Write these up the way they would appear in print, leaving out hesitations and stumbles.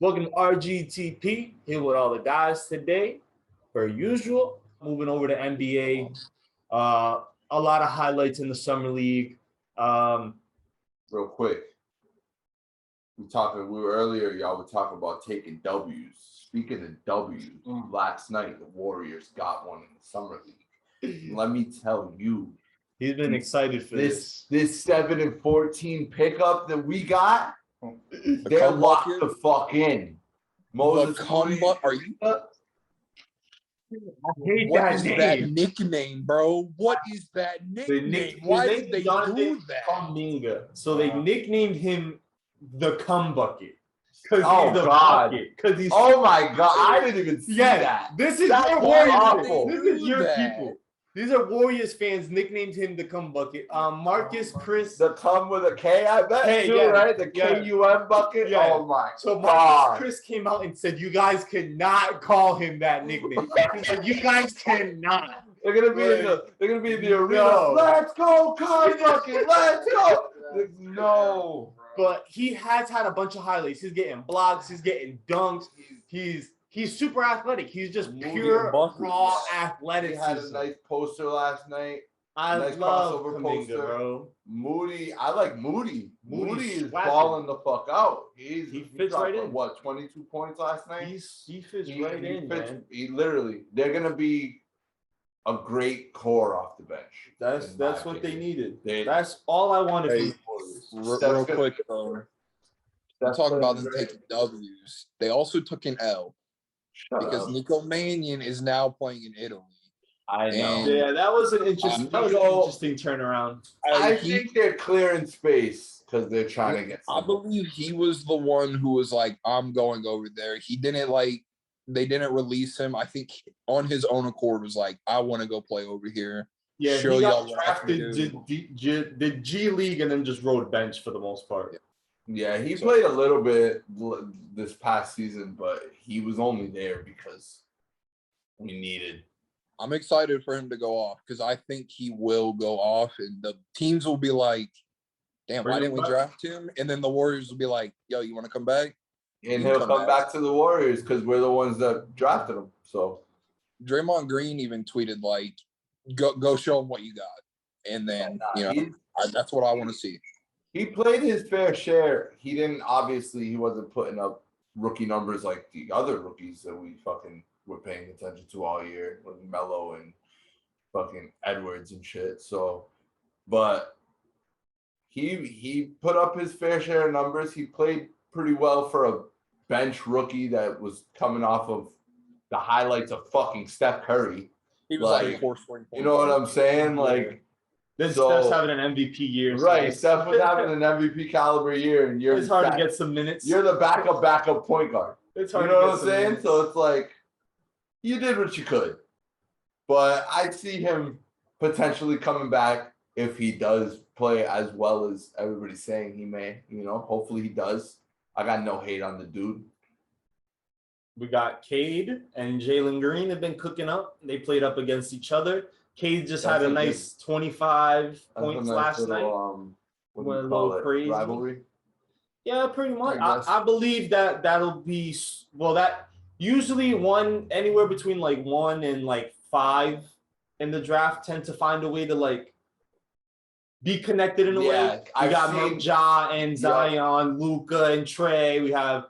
Welcome to RGTP. Here with all the guys today, per usual. Moving over to NBA. A lot of highlights in the summer league. Real quick, we were earlier. Y'all were talking about taking W's. Speaking of W's, last night the Warriors got one in the summer league. Let me tell you, He's been excited for this. This 7-14 pickup that we got. They're locked the fuck in. Moses, are you? I hate What that is name. that nickname, bro? What is that nickname? Why did they do that? Kuminga. So they nicknamed him the cum bucket. Because oh he's a God! bucket. He's oh my God! I didn't even see that. This is That's your Warriors. awful. This is your people. These are Warriors fans nicknamed him the cum bucket. Marcus Chris. The cum with a K, I bet, too, yeah, right? The KUM bucket? Yeah. Oh, my So God. Marcus Chris came out and said, you guys cannot call him that nickname. He said, you guys cannot. They're gonna be in the arena. No. Let's go, cum bucket. Let's go. No. But he has had a bunch of highlights. He's getting blocks. He's getting dunks. He's super athletic. He's just pure raw athleticism. He had a nice poster last night. I nice love crossover Kuminga, poster. Moody. Moody, I like Moody. Moody is swapping. balling the fuck out. He fits right in. What, 22 points last night? He fits right in, man. He literally, they're gonna be a great core off the bench. That's what they needed. That's all I wanted from the Real quick, we're talking about them taking W's. They also took an L because Nico Mannion is now playing in Italy. I know. Yeah, that was an interesting turnaround. I think they're clearing space because they're trying to get I believe he was the one who was like, I'm going over there. He didn't they didn't release him. I think on his own accord was like, I want to go play over here. Yeah, he got drafted to the G League and then just rode bench for the most part. Yeah, he played a little bit this past season, but he was only there because we needed. I'm excited for him to go off because I think he will go off and the teams will be like, damn, why didn't we draft him? And then the Warriors will be like, yo, you want to come back? And he'll come back to the Warriors because we're the ones that drafted him. So Draymond Green even tweeted like, go show him what you got. And then, that's what I want to see. He played his fair share. He wasn't putting up rookie numbers like the other rookies that we fucking were paying attention to all year, like Melo and fucking Edwards and shit. So, but he put up his fair share of numbers. He played pretty well for a bench rookie that was coming off of the highlights of fucking Steph Curry. He was you know what I'm saying? Like, then Steph's having an MVP year. Right, Steph was having an MVP caliber year, and it's hard to get some minutes. You're the backup point guard. It's hard. You know what I'm saying? Minutes. So it's like you did what you could, but I see him potentially coming back if he does play as well as everybody's saying he may. Hopefully he does. I got no hate on the dude. We got Cade and Jalen Green have been cooking up. They played up against each other. Cade just had a nice 25 points last night. What do you call it? Crazy Rivalry? Yeah, pretty much. I believe that'll be that usually anywhere between like 1 and 5 in the draft tend to find a way to be connected in a way. We got Ja and Zion, Luka and Trey. We have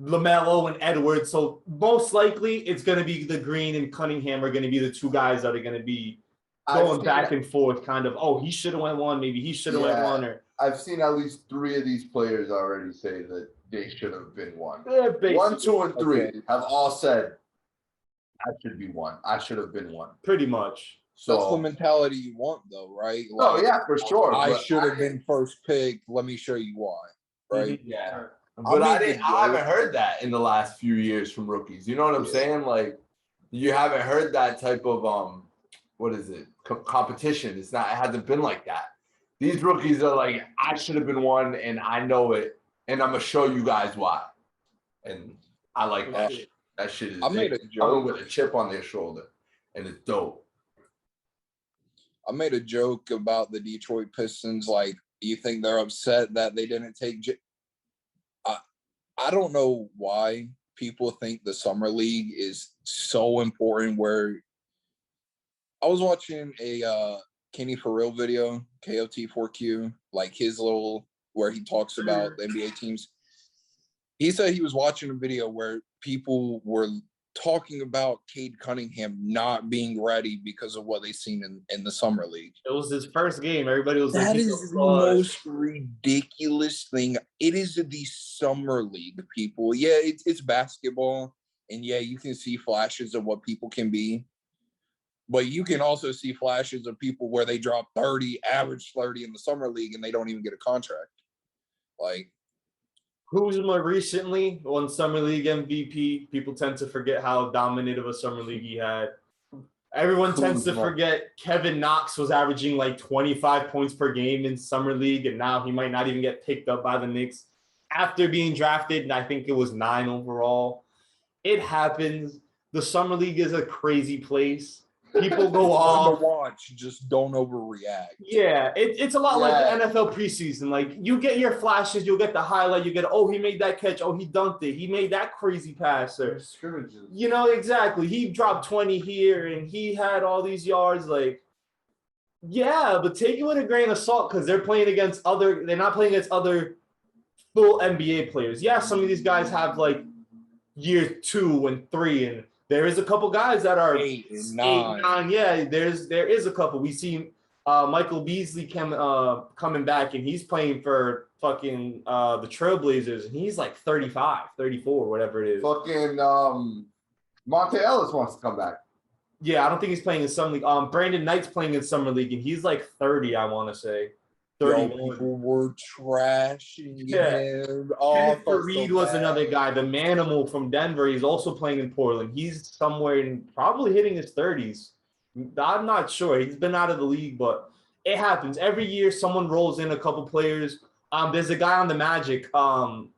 LaMelo and Edwards. So most likely it's going to be the Green and Cunningham are going to be the two guys that are going to be going back and forth kind of, he should have went one. Maybe he should have went one. Or I've seen at least 3 of these players already say that they should have been one. Yeah, 1, 2, and 3 have all said, I should be one. I should have been one. Pretty much. So that's the mentality you want, though, right? For sure. I should have been first pick. Let me show you why, right? Yeah. But I haven't heard that in the last few years from rookies. You know what I'm saying? Like, you haven't heard that type of competition. It hasn't been like that. These rookies are like, I should have been one, and I know it, and I'm gonna show you guys why. And I like that. That shit is. I made a joke with a chip on their shoulder, and it's dope. I made a joke about the Detroit Pistons. Like, do you think they're upset that they didn't take? I don't know why people think the summer league is so important. Where I was watching a Kenny for Real video, KOT4Q, like his little where he talks about the NBA teams. He said he was watching a video where people were talking about Cade Cunningham not being ready because of what they seen in the summer league. It was his first game. Everybody was that is the most ridiculous thing. It is the summer league, people. Yeah, it's basketball, and yeah, you can see flashes of what people can be, but you can also see flashes of people where they drop 30, average 30 in the summer league, and they don't even get a contract. Like, Kuzma recently won Summer League MVP. People tend to forget how dominant of a Summer League he had. Everyone tends to forget Kevin Knox was averaging like 25 points per game in Summer League, and now he might not even get picked up by the Knicks after being drafted, and I think it was 9 overall. It happens. The Summer League is a crazy place. People go off. To watch, just don't overreact. Yeah, it's a lot like the NFL preseason. Like, you get your flashes, you'll get the highlight, you get, oh, he made that catch, oh, he dunked it, he made that crazy pass. Or, you know, exactly. He dropped 20 here and he had all these yards. Like, yeah, but take it with a grain of salt because they're not playing against other full NBA players. Yeah, some of these guys have like year 2 and 3, and there is a couple guys that are 8, 9. Yeah, there is a couple. We see Michael Beasley coming back, and he's playing for fucking the Trailblazers, and he's like 35, 34, whatever it is. Fucking Monte Ellis wants to come back. Yeah, I don't think he's playing in Summer League. Brandon Knight's playing in Summer League, and he's like 30, I want to say. 31. People were trashing him. Reed was another guy, the Manimal from Denver. He's also playing in Portland. He's somewhere in probably hitting his 30s. I'm not sure. He's been out of the league, but it happens. Every year someone rolls in a couple players. There's a guy on the Magic, the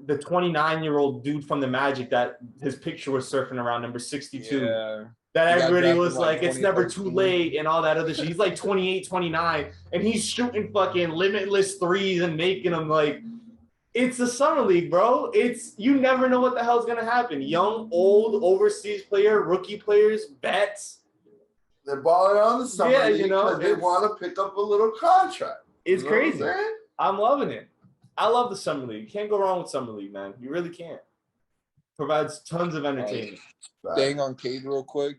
29-year-old dude from the Magic that his picture was surfing around, number 62. Yeah. That everybody was like, it's never too late and all that other shit. He's like 28, 29, and he's shooting fucking limitless threes and making them. Like, it's the Summer League, bro. You never know what the hell's going to happen. Young, old, overseas player, rookie players, bets. They're balling on the Summer League because they want to pick up a little contract. It's crazy. I'm loving it. I love the Summer League. You can't go wrong with Summer League, man. You really can't. Provides tons of entertainment. Staying on Cade real quick,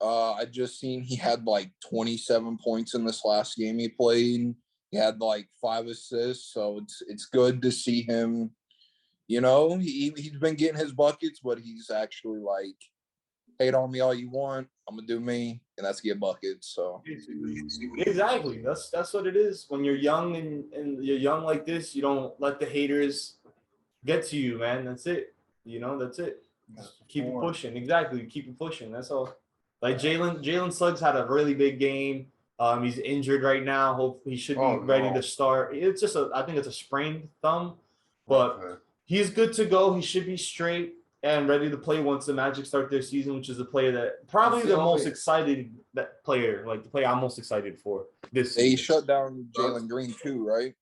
I just seen he had like 27 points in this last game he played. He had like 5 assists, so it's good to see him. You know, he's been getting his buckets, but he's actually like, hate on me all you want, I'm gonna do me, and that's get buckets. So exactly, that's what it is. When you're young and you're young like this, you don't let the haters get to you, man. That's it. You know, that's it. Keep it pushing. Exactly. Keep it pushing. That's all. Like Jalen Suggs had a really big game. He's injured right now. Hope he should be ready to start. It's just I think it's a sprained thumb, but he's good to go. He should be straight and ready to play once the Magic start their season, which is the player that probably the most excited the player I'm most excited for this season. They shut down Jalen Green too, right?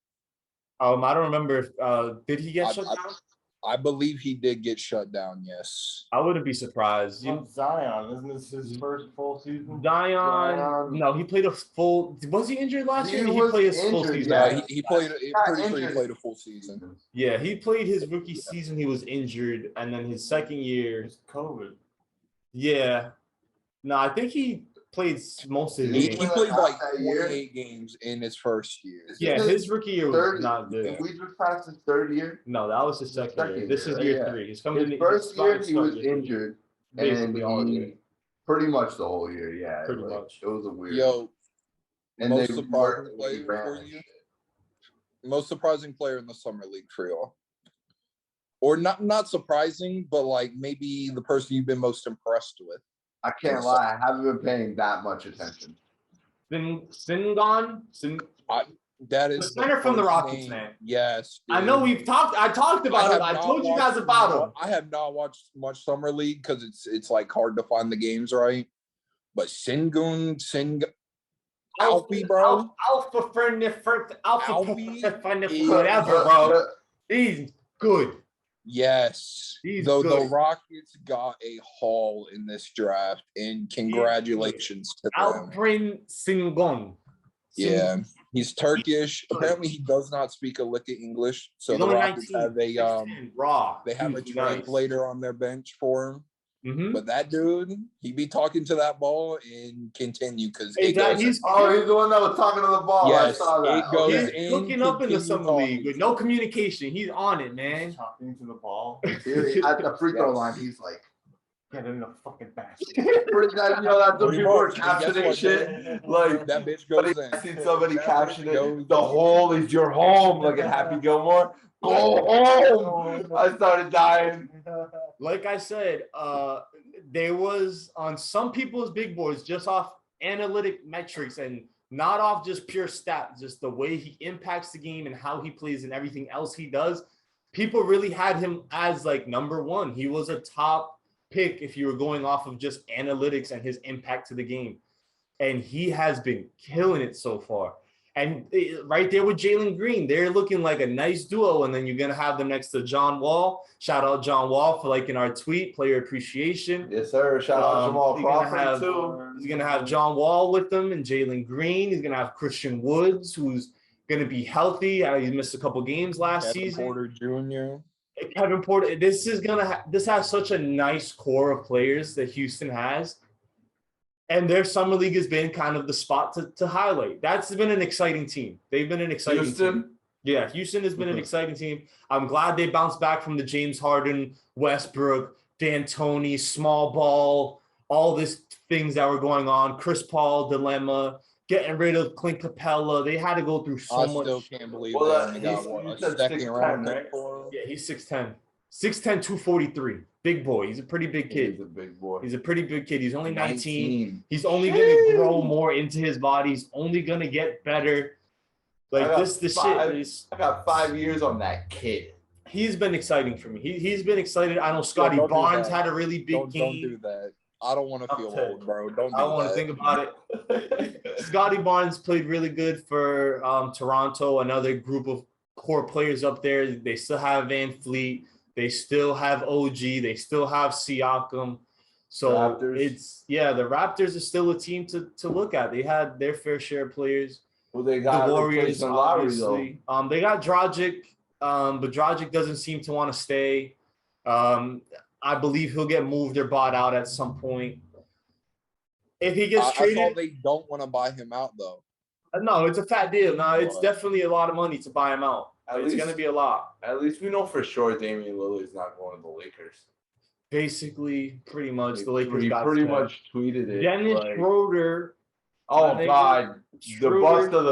I don't remember if did he get shut down? I believe he did get shut down, yes. I wouldn't be surprised. Zion, isn't this his first full season? Zion, no, he played a full. Was he injured last year? He played his full season. Yeah, he played. Pretty sure he played a full season. Yeah, he played his rookie season. He was injured, and then his second year, it's COVID. Yeah, no, I think he played most of his games. He played like 48 games in his first year. Yeah, his rookie year was not good. We just passed his 3rd year. No, that was his second year. This is year 3. He's coming. His first year he was injured, basically all year. Pretty much the whole year. Yeah, pretty much. It was a weird. And most surprising player for you. Most surprising player in the summer league for y'all, or not surprising, but like maybe the person you've been most impressed with. I can't lie. I haven't been paying that much attention. Singon? That is the center from the Rockets, man. Yes. Dude. I know I talked about it. I told you guys about him. I have not watched much summer league because it's like hard to find the games right. But Sengun, Alfie, bro. Alpha, whatever, bro. He's good. Yes. The Rockets got a haul in this draft, and congratulations to them. Alperen Sengun. Yeah, he's Turkish. Apparently, he does not speak a lick of English. So He's the only Rockets 19, have raw. they have a Nice. translator on their bench for him. Mm-hmm. But that dude, he be talking to that ball and continue because he's he's the one that was talking to the ball. Yes, I saw that. it goes he's in. looking up in the summer talking. league with no communication. He's on it, man. He's talking to the ball. At the free throw line, he's like, Get in the fucking basket. pretty nice. You know, that's what people are And guess captioning what, shit. Like, That bitch goes I in. seen somebody That caption bitch it. goes The in. hole is your home, like in Happy Gilmore. Go home. I started dying. Like I said, there was on some people's big boards just off analytic metrics and not off just pure stats, just the way he impacts the game and how he plays and everything else he does. People really had him as like number one. He was a top pick if you were going off of just analytics and his impact to the game. And he has been killing it so far. And right there with Jalen Green, they're looking like a nice duo. And then you're going to have them next to John Wall. Shout out John Wall for liking our tweet, player appreciation. Yes, sir. Shout out Jamal Crawford, too. He's going to have John Wall with them and Jalen Green. He's going to have Christian Woods, who's going to be healthy. He missed a couple games last season. Porter Jr. Kevin Porter. This has such a nice core of players that Houston has. And their summer league has been kind of the spot to highlight. That's been an exciting team. They've been an exciting team. Yeah, Houston has been an exciting team. I'm glad they bounced back from the James Harden, Westbrook, D'Antoni, small ball, all these things that were going on. Chris Paul dilemma, getting rid of Clint Capella. They had to go through so much. I still can't believe they got a second round pick for him. Yeah, he's 6'10". 6'10", 243. Big boy. He's a pretty big kid. He's a big boy. He's a pretty big kid. He's only 19. He's only going to grow more into his body. He's only going to get better. Like I got 5 years on that kid. He's been exciting for me. He's been excited. I know Scotty Barnes had a really big game. Don't do that. I don't want to feel old, bro. Don't do that. I don't want to think about it. Scotty Barnes played really good for Toronto, another group of core players up there. They still have Van Fleet. They still have OG. They still have Siakam. So Raptors. the Raptors are still a team to look at. They had their fair share of players. Well, they got the Warriors, obviously. They got Dragic, but Dragic doesn't seem to want to stay. I believe he'll get moved or bought out at some point. If he gets traded, I thought they don't want to buy him out though. No, it's a fat deal. No, it's definitely a lot of money to buy him out. It's going to be a lot. At least we know for sure Damian Lillard's not going to the Lakers. Basically, pretty much, the Lakers got pretty much tweeted it. Dennis Schroeder. Oh God, the bust of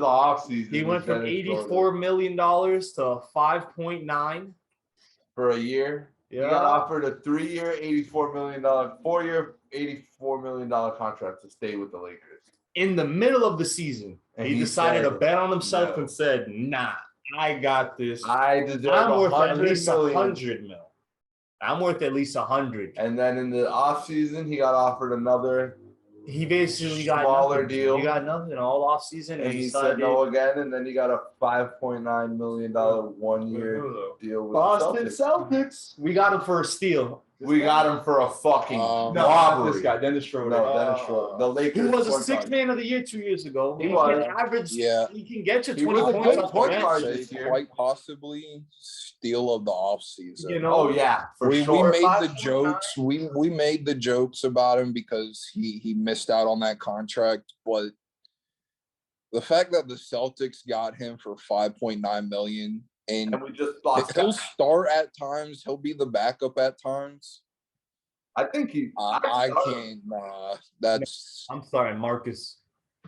the offseason. He went from $84 million to 5.9 for a year. Yeah. He got offered a 3-year, $84 million, 4-year, $84 million contract to stay with the Lakers. In the middle of the season, he decided to bet on himself and said, "Nah, I got this. I deserve I'm worth at least $100 million. I'm worth at least 100." And then in the offseason, he got offered another. He basically got smaller deal. He got nothing all offseason, and he said no again. And then he got a $5.9 million 1-year deal with Boston the Celtics. We got him for a steal. We got him for a fucking robbery. This guy, Dennis Schroeder. No, Dennis Schroeder. The Lakers. He was a sixth man of the year 2 years ago. He was. Can average. Yeah. He can get you 20 points off the bench this year. Quite possibly steal of the offseason. You know? Oh yeah, we made the jokes. We made the jokes about him because he missed out on that contract, but the fact that the Celtics got him for $5.9 million. And we just thought he'll start at times. He'll be the backup at times. I think he. I can't. That's. I'm sorry, Marcus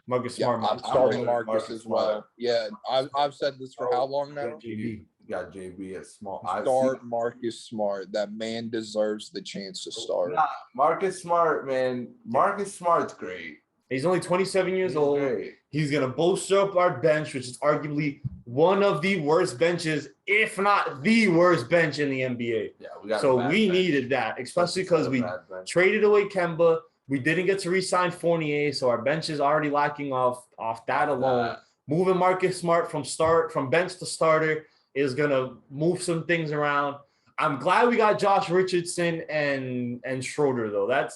Smart. I'm starting Marcus as well. Yeah, I've said this for how long now? You got JB at small. Start Marcus Smart. That man deserves the chance to start. Marcus Smart, man. Marcus Smart's great. He's only 27 years old. Great. He's going to bolster up our bench, which is arguably one of the worst benches, if not the worst bench in the NBA. Yeah, we got we needed that, especially because we traded away Kemba. We didn't get to re-sign Fournier, so our bench is already lacking off that alone. Moving Marcus Smart from bench to starter is gonna move some things around. I'm glad we got Josh Richardson and Schroeder though.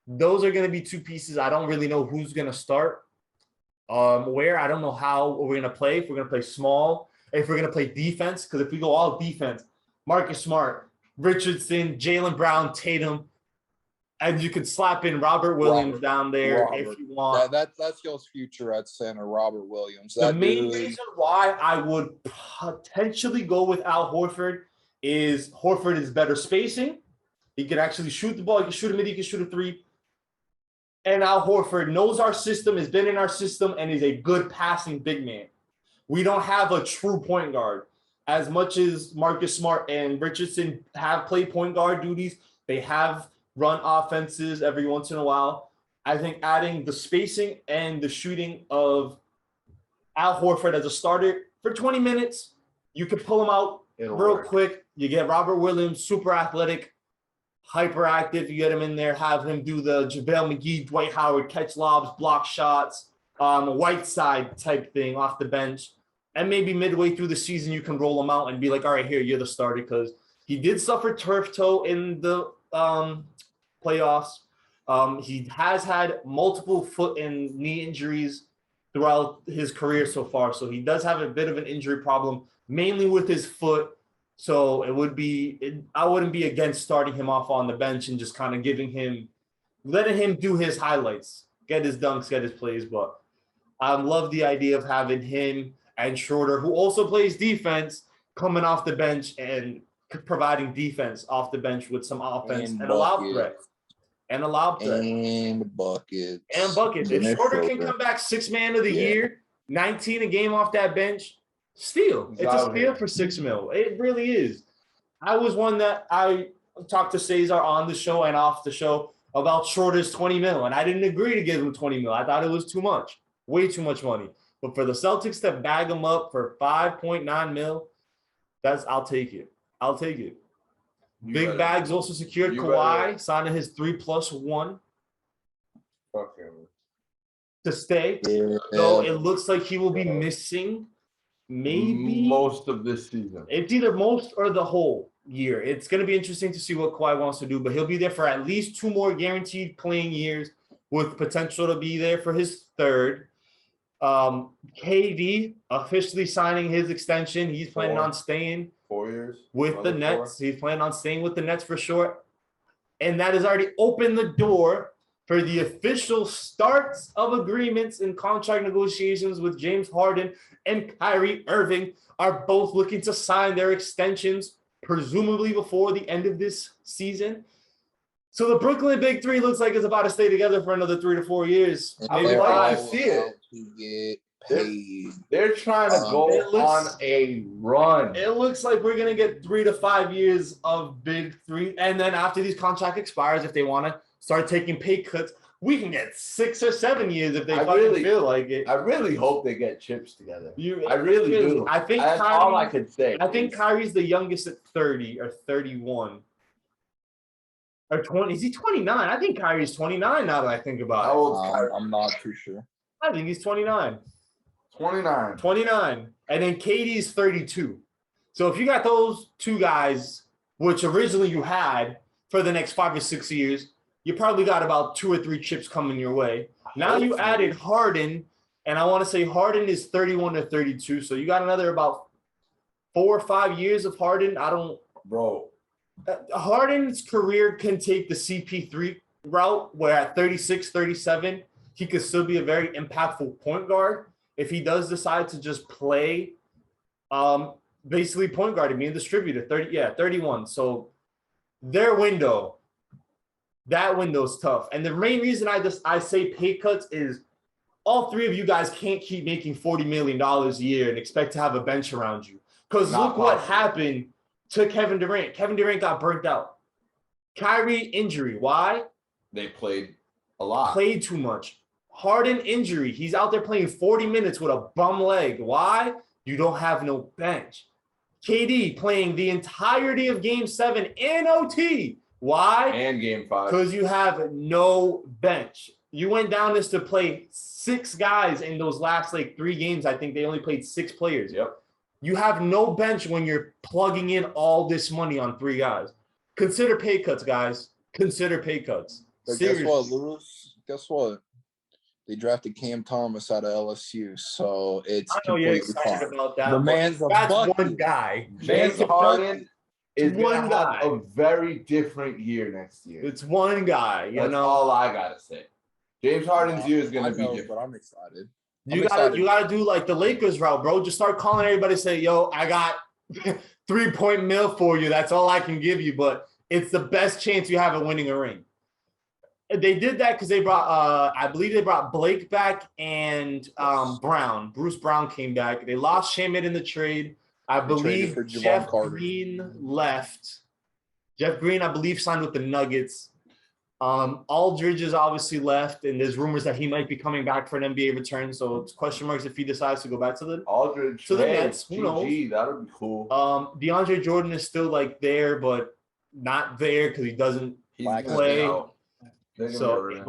Those are gonna be two pieces. I don't really know who's gonna start. Where I don't know how we're gonna play. If we're gonna play small, if we're gonna play defense, because if we go all defense, Marcus Smart, Richardson, Jaylen Brown, Tatum, and you could slap in Robert Williams down there if you want. That's y'all's future at center, Robert Williams. The main reason why I would potentially go with Al Horford is Horford is better spacing. He can actually shoot the ball. He can shoot a mid. He can shoot a three. And Al Horford knows our system, has been in our system, and is a good passing big man. We don't have a true point guard. As much as Marcus Smart and Richardson have played point guard duties, they have run offenses every once in a while. I think adding the spacing and the shooting of Al Horford as a starter for 20 minutes, you can pull him out real quick. You get Robert Williams, super athletic, hyperactive. You get him in there, have him do the JaVale McGee, Dwight Howard, catch lobs, block shots, Whiteside type thing off the bench. And maybe midway through the season, you can roll him out and be like, all right, here, you're the starter, because he did suffer turf toe in the playoffs. He has had multiple foot and knee injuries throughout his career so far. So he does have a bit of an injury problem, mainly with his foot. So I wouldn't be against starting him off on the bench and just kind of letting him do his highlights, get his dunks, get his plays. But I love the idea of having him and Schroeder, who also plays defense, coming off the bench and providing defense off the bench with some offense and a lob threat. And buckets. If Schroeder can come back 6th man of the year, 19 a game off that bench, steal. It's a steal for $6 million. It really is. I was one that I talked to Cesar on the show and off the show about Schroeder's $20 million, and I didn't agree to give him $20 million. I thought it was too much, way too much money. But for the Celtics to bag him up for $5.9 million, I'll take it. I'll take it. Big Bags also secured Kawhi, signing his 3+1 to stay. Yeah. So it looks like he will be missing maybe most of this season. It's either most or the whole year. It's going to be interesting to see what Kawhi wants to do, but he'll be there for at least 2 more guaranteed playing years with potential to be there for his 3rd. KD officially signing his extension. He's planning on staying 4 years with the Nets. He's planning on staying with the Nets for sure. And that has already opened the door for the official starts of agreements and contract negotiations with James Harden and Kyrie Irving are both looking to sign their extensions, presumably before the end of this season. So the Brooklyn Big Three looks like it's about to stay together for another 3 to 4 years. I would like to see it. Get paid. They're trying to go on a run. It looks like we're gonna get 3 to 5 years of Big Three, and then after these contract expires, if they want to start taking pay cuts, we can get 6 or 7 years if they feel like it. I really hope they get chips together. I really do. I think that's all I could say. I think Kyrie's the youngest at 30 or 31. Or 20. Is he 29? I think Kyrie's 29 now that I think about it. How old is Kyrie? I'm not too sure. I think he's 29. 29. And then KD's 32. So if you got those two guys, which originally you had for the next 5 or 6 years, you probably got about 2 or 3 chips coming your way. Now you added Harden, and I want to say Harden is 31 to 32. So you got another about 4 or 5 years of Harden. Harden's career can take the CP3 route, where at 36, 37, he could still be a very impactful point guard if he does decide to just play basically point guard and be a distributor. 31. So their window, that window's tough. And the main reason I say pay cuts is all 3 of you guys can't keep making $40 million a year and expect to have a bench around you. Because look what happened to Kevin Durant. Kevin Durant got burnt out. Kyrie injury. Why? They played a lot. Played too much. Harden injury. He's out there playing 40 minutes with a bum leg. Why? You don't have no bench. KD playing the entirety of Game 7 and OT. Why? And Game 5. Because you have no bench. You went down this to play 6 guys in those last 3 games. I think they only played 6 players. Yep. You have no bench when you're plugging in all this money on 3 guys. Consider pay cuts, guys. Consider pay cuts. But Seriously. guess what, Lewis? Guess what? They drafted Cam Thomas out of LSU, so it's I know you're completely excited fine. about that. The but man's a that's bucket. one guy. James Harden is one going to guy. have a very different year next year. It's one guy. You That's know, all I got to say. James Harden's year is going to be different. But I'm excited. you gotta do like the Lakers route, bro. Just start calling everybody. Say, yo, I got 3-point mil for you. That's all I can give you. But it's the best chance you have of winning a ring. They did that because they brought, I believe they brought Blake back and Brown. Bruce Brown came back. They lost Shamet in the trade. I believe Jeff Green left. Jeff Green, I believe, signed with the Nuggets. Aldridge is obviously left, and there's rumors that he might be coming back for an NBA return. So it's question marks if he decides to go back to the Aldridge to the Nets. Who knows? That would be cool. DeAndre Jordan is still like there, but not there because he doesn't play. So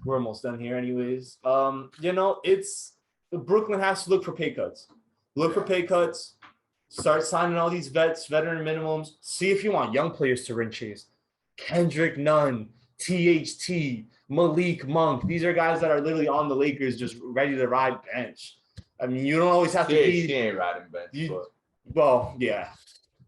we're almost done here, anyways. You know, it's Brooklyn has to look for pay cuts. Look for pay cuts. Start signing all these veteran minimums. See if you want young players to ring chase. Kendrick Nunn, THT, Malik Monk. These are guys that are literally on the Lakers, just ready to ride bench. I mean, you don't always have to be. He ain't riding bench. Well, yeah.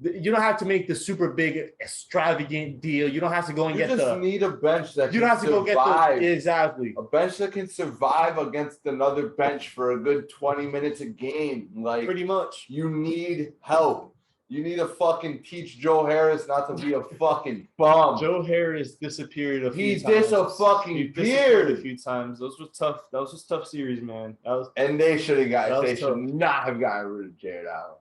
You don't have to make the super big extravagant deal. You don't have to go and you get just need a bench that you don't have to go get exactly a bench that can survive against another bench for a good 20 minutes a game. Like pretty much. You need help. You need to fucking teach Joe Harris not to be a fucking bum. Joe Harris disappeared a few times. He disappeared a few times. Those were tough. That was just tough series, man. And they should have got. They should not have gotten rid of Jared Allen.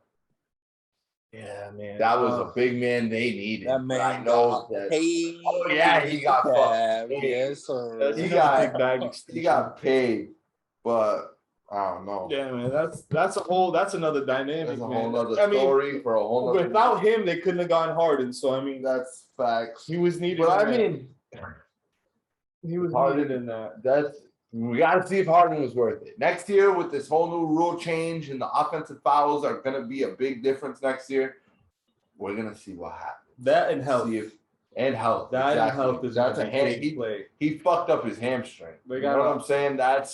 Yeah, man. That was a big man they needed. That man I know that. Oh yeah, he got fucked. Yes, sir. He got paid, but I don't know. Yeah, man. That's another dynamic. That's a whole other story for a whole other. Without him, they couldn't have gone Hardens. So I mean, that's facts. He was needed. But I mean, he was needed in that. We got to see if Harden was worth it. Next year, with this whole new rule change and the offensive fouls are going to be a big difference next year, we're going to see what happens. That and health. And health. That exactly. and health is that's a play. He fucked up his hamstring. You know what I'm saying? That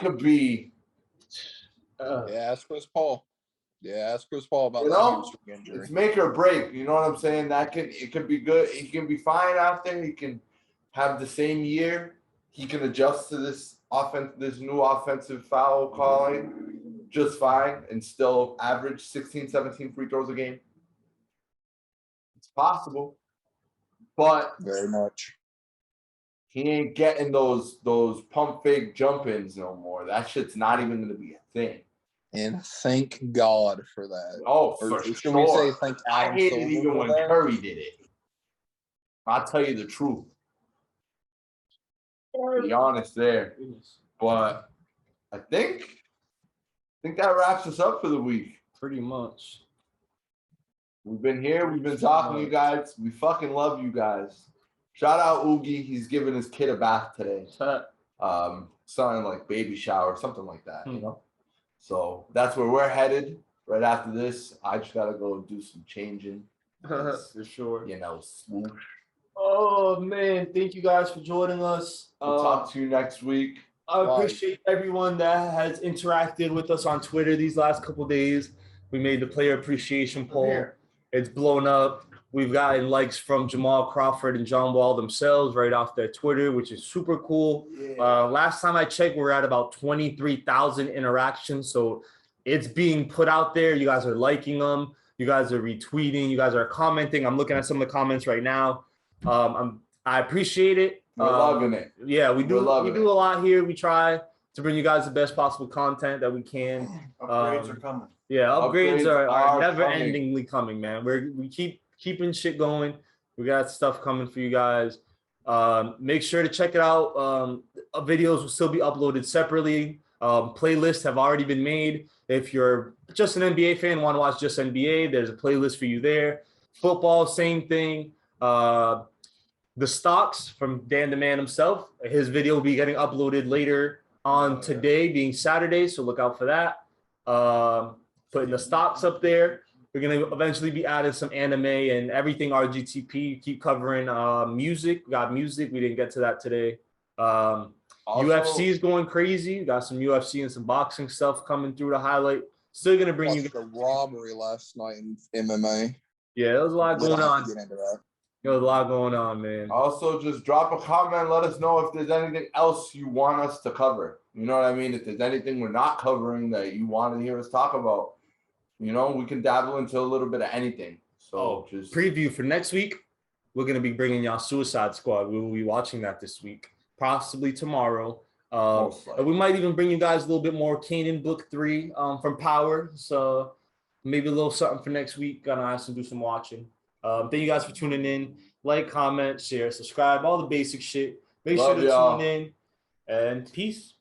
could be. Ask Chris Paul. Ask Chris Paul about that hamstring injury. It's make or break. You know what I'm saying? It could be good. He can be fine out there. He can have the same year. He can adjust to this new offensive foul calling just fine and still average 16, 17 free throws a game. It's possible, but very much. He ain't getting those pump fake jump ins no more. That shit's not even going to be a thing. And thank God for that. Oh, for sure. Should we say thank I hated it even when Curry did it. I'll tell you the truth. Be honest there. But I think that wraps us up for the week. Pretty much. We've been here. We've been talking to you guys. We fucking love you guys. Shout out Oogie. He's giving his kid a bath today. Something like baby shower, something like that, you know? So that's where we're headed right after this. I just got to go do some changing. For sure. You know, swoosh. Oh, man. Thank you guys for joining us. We'll talk to you next week. I appreciate everyone that has interacted with us on Twitter these last couple of days. We made the player appreciation poll. It's blown up. We've gotten likes from Jamal Crawford and John Wall themselves right off their Twitter, which is super cool. Yeah. Last time I checked, we're at about 23,000 interactions. So it's being put out there. You guys are liking them. You guys are retweeting. You guys are commenting. I'm looking at some of the comments right now. I appreciate it. We're loving it. Yeah, we do a lot here. We try to bring you guys the best possible content that we can. Upgrades are coming. Yeah, upgrades are never-endingly coming, man. We keep keeping shit going. We got stuff coming for you guys. Make sure to check it out. Videos will still be uploaded separately. Playlists have already been made. If you're just an NBA fan, want to watch just NBA, there's a playlist for you there. Football, same thing. The stocks from Dan the Man himself. His video will be getting uploaded later on today, being Saturday, so look out for that. putting the stocks up there. We're gonna eventually be adding some anime and everything RGTP. Keep covering music. We got music. We didn't get to that today. UFC is going crazy. We got some UFC and some boxing stuff coming through to highlight. Still gonna bring you the robbery last night in MMA. Yeah, there was a lot going on. Get into that. There was a lot going on, man. Also, just drop a comment. Let us know if there's anything else you want us to cover. You know what I mean? If there's anything we're not covering that you want to hear us talk about, you know, we can dabble into a little bit of anything. So just preview for next week. We're gonna be bringing y'all Suicide Squad. We will be watching that this week, possibly tomorrow. We might even bring you guys a little bit more Kanan Book 3 from Power. So maybe a little something for next week. Gonna have to do some watching. Thank you guys for tuning in. Like, comment, share, subscribe, all the basic shit. Make sure to tune in, and peace.